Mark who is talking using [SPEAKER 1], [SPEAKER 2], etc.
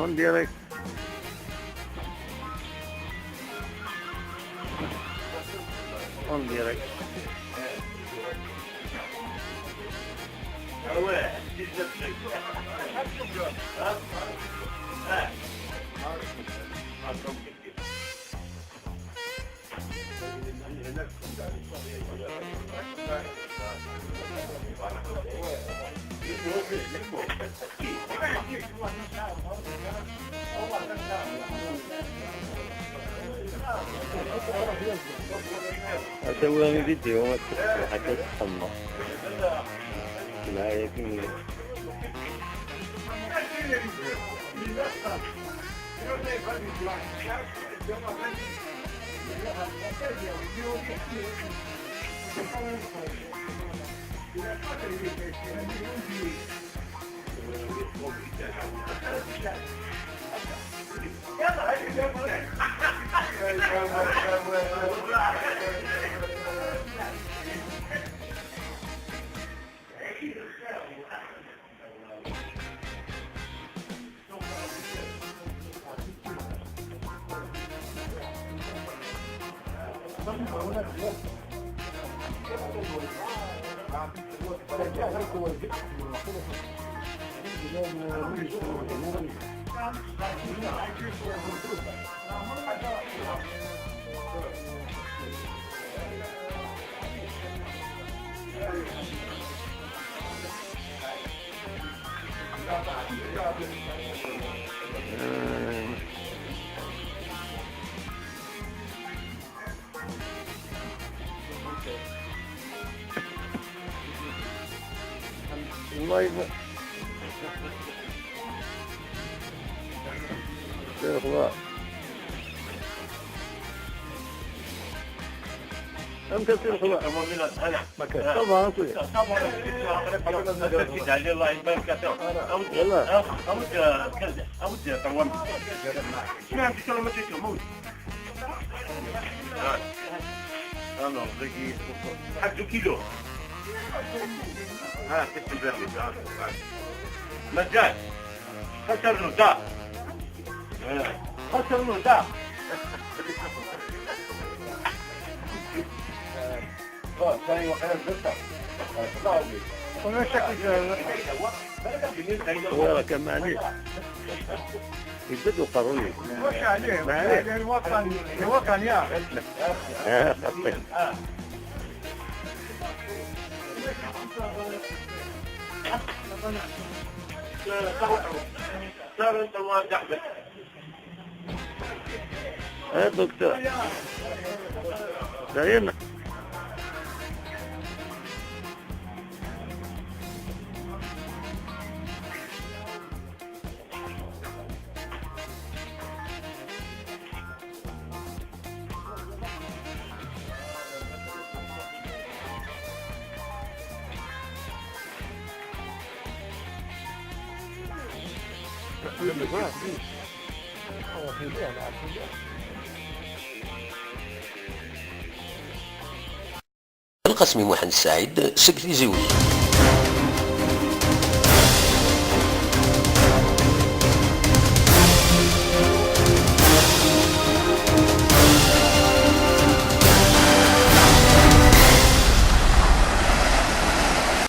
[SPEAKER 1] On direct. On direct. أسوي لهم فيديو ما حتى تتحمر لا يمكن الله يبارك شيخ الله أم كثير خلاص طبعا
[SPEAKER 2] الله يبارك
[SPEAKER 1] يلا
[SPEAKER 2] حجو كيلو ها مجال خسرنا دا خسرنا دا ثاني وقت
[SPEAKER 1] وما شكل هو كمان يبدو قروي
[SPEAKER 3] وش عليه؟ الوطن يا
[SPEAKER 1] دكتور دايما
[SPEAKER 4] القسمي محمد السعيد سكرتير زوي.